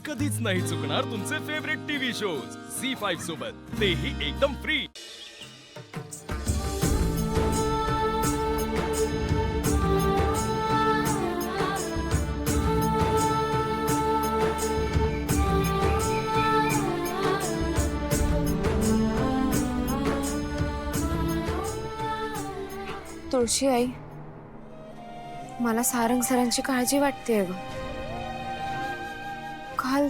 कधीच नाही चुकणार तुमचे फेवरेट टीव्ही शोज झी5 सोबत, तेही एकदम फ्री। तुळशी आई, मला सारंग सरांची काळजी वाटते ग। काल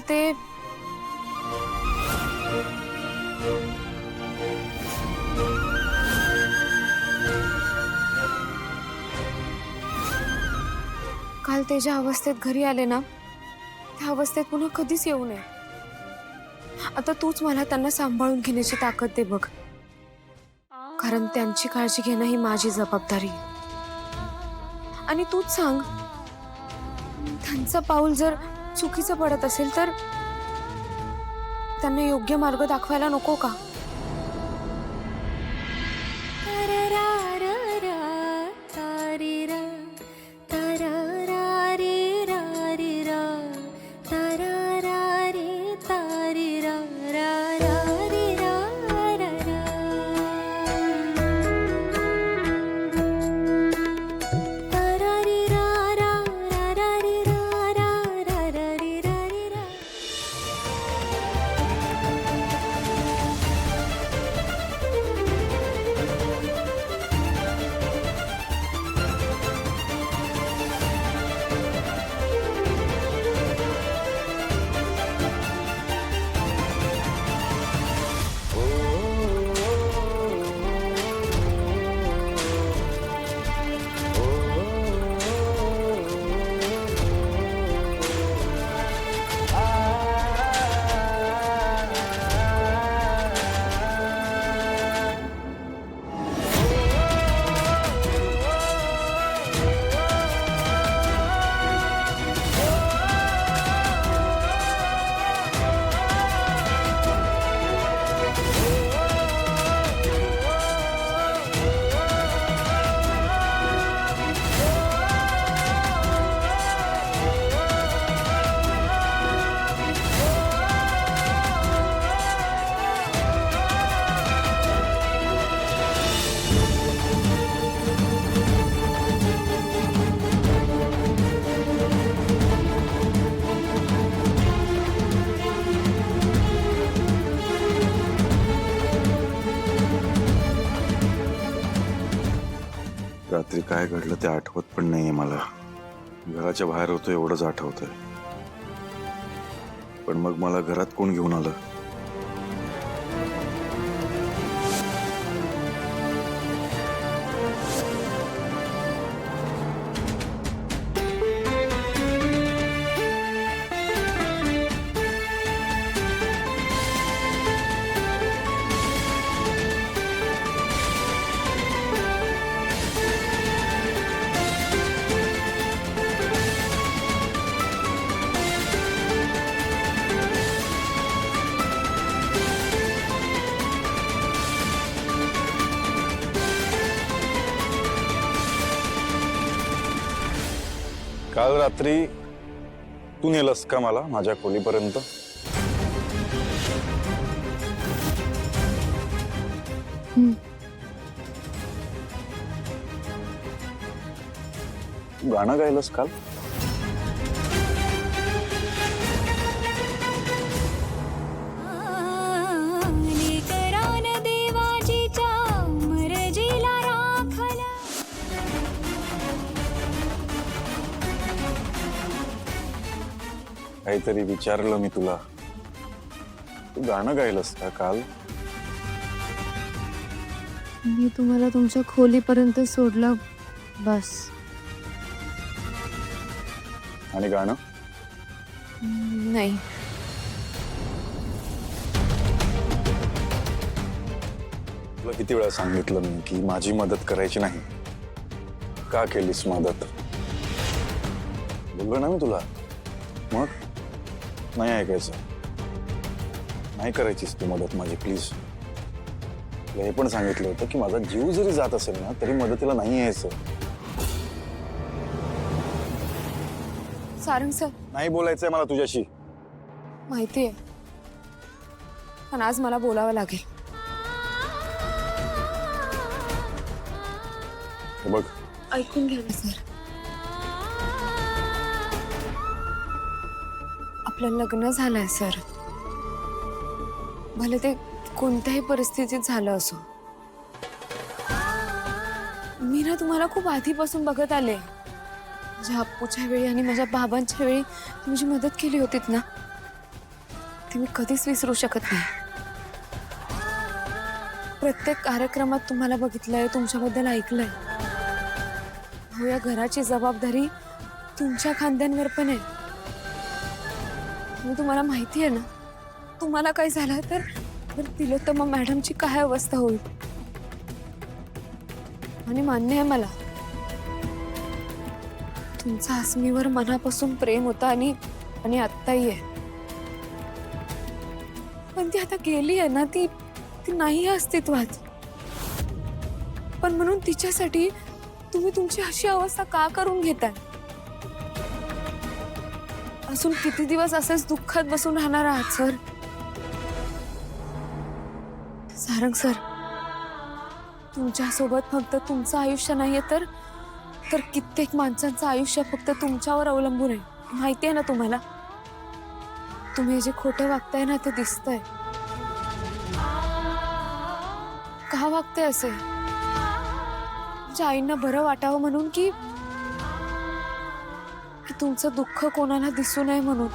ते ज्या अवस्थेत घरी आले ना, त्या अवस्थेत पुन्हा कधीच येऊ नये। आता तूच मला त्यांना सांभाळून घेण्याची ताकद दे बघ, कारण त्यांची काळजी घेणं ही माझी जबाबदारी आहे। आणि तूच सांग, त्यांचं पाऊल जर चुकीचं पडत असेल तर त्यांना योग्य मार्ग दाखवायला नको का? रात्री काय घडलं ते आठवत पण नाहीये मला। घराच्या बाहेर होतो एवढंच आठवतंय, पण मग मला घरात कोण घेऊन आलं? काल रात्री तू नेलस का मला माझ्या खोलीपर्यंत? तू गाणं गायलस काल? काहीतरी विचारलं मी तुला, तू गाणं गायलस का काल? मी तुम्हाला तुमच्या खोलीपर्यंत सोडलं बस। आणि गाणं? नाही, तुला किती वेळा सांगितलं मी की माझी मदत करायची नाही? का केलीस मदत? बोललो ना मी तुला, मग नाही ऐकायचं, नाही करायचीस तू मदत माझी, प्लीज। तुला हे पण सांगितलं होतं की माझा जीव जरी जात असेल ना तरी मदतीला नाही यायचं। सारंग सर, नाही बोलायचंय मला तुझ्याशी। माहितीये, पण आज मला बोलावं लागेल. हे बघ, ऐकून घ्या ना सर. आपलं लग्न झालंय सर. भले ते कोणत्याही परिस्थितीत झालं असो. मी ना तुम्हाला खूप आधीपासून बघत आले. माझ्या अप्पूच्या वेळी आणि माझ्या बाबांच्या वेळी तुम्ही जी मदत केली होतीत ना, ती मी कधीच विसरू शकत नाही. प्रत्येक कार्यक्रमात तुम्हाला बघितलंय, तुमच्याबद्दल ऐकलंय. हो, या घराची जबाबदारी तुमच्या खांद्यांवर पण आहे. मी तुम्हाला माहिती आहे ना, तुम्हाला काय झालं तर तिलोत्तमा मॅडमची काय अवस्था होईल. आणि मान्य आहे मला, तुमचा अस्मीवर मनापासून प्रेम होता आणि आत्ताही आहे. पण ती आता गेली आहे ना, ती नाही अस्तित्वात. पण म्हणून तिच्यासाठी तुम्ही तुमची अशी अवस्था का करून घेताय? अजून किती दिवस असेच दुःखात बसून राहणार आहात सर? सारंग सर, तुमच्यासोबत फक्त तुमचं आयुष्य नाहीये तर कित्येक माणसांचं आयुष्य फक्त तुमच्यावर अवलंबून आहे. माहिती आहे ना तुम्हाला? तुम्ही जे खोटं वागताय ना, ते दिसतंय. का वागताय असे? तुमच्या आईंना बरं वाटावं म्हणून की तुमचं दुःख कोणाला दिसू नये म्हणून?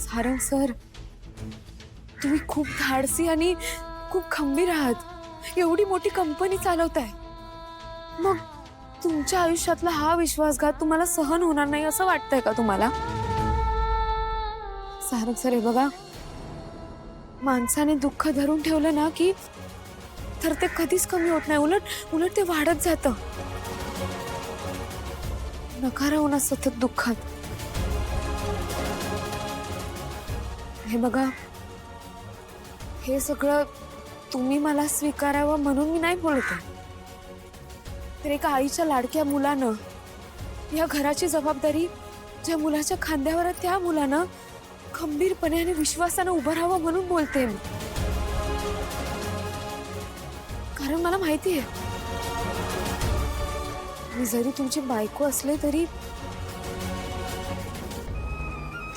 सारंग सर, तुम्ही खूप धाडसी आणि खूप खंबीर आहात. एवढी मोठी कंपनी चालवताय, मग तुमच्या आयुष्यातला हा विश्वासघात तुम्हाला सहन होणार नाही असं वाटतंय का तुम्हाला? सारंग सर, हे बघा, माणसाने दुःख धरून ठेवलं ना की तर ते कधीच कमी होत नाही. उलट ते वाढत जातं. नका राहू ना सतत दुःखात. हे बघा, हे सगळं तुम्ही मला स्वीकारावं म्हणून मी नाही बोलत आहे. तर एका आईच्या लाडक्या मुलानं, या घराची जबाबदारी ज्या मुलाच्या खांद्यावर आहे, त्या मुलानं खंबीरपणे आणि विश्वासानं उभं राहावं म्हणून बोलते मी. कारण मला माहिती आहे, मी जरी तुमची बायको असले तरी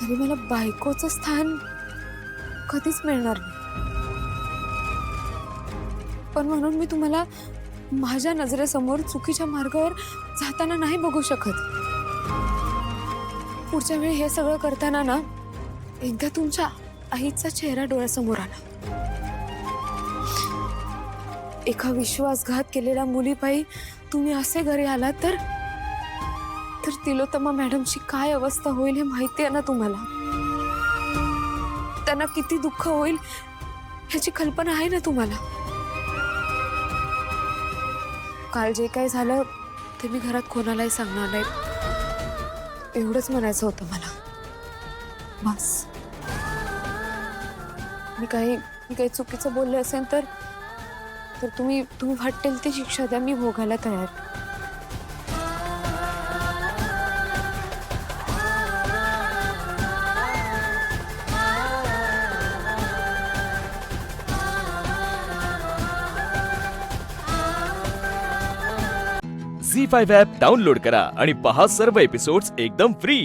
मला बायकोचं स्थान कधीच मिळणार नाही. पण म्हणून मी तुम्हाला माझ्या नजरेसमोर चुकीच्या मार्गावर जाताना नाही बघू शकत. पुढच्या वेळी हे सगळं करताना ना, एकदा तुमच्या आईचा चेहरा डोळ्यासमोर आला. एका विश्वासघात केलेल्या मुलीपायी तुम्ही असे घरी आलात तर तिलोत्तमा मॅडमची काय अवस्था होईल हे माहिती आहे ना तुम्हाला? त्यांना किती दुःख होईल ह्याची कल्पना आहे ना तुम्हाला? काल जे काय झालं ते मी घरात कोणालाही सांगणार नाही, एवढंच म्हणायचं होतं मला. बस. मी काही चुकीचं बोलले असेल तर तुम्ही वाटेल ती शिक्षा द्या, मी भोगायला तयार. झी5 ॲप डाउनलोड करा आणि पहा सर्व एपिसोड्स एकदम फ्री.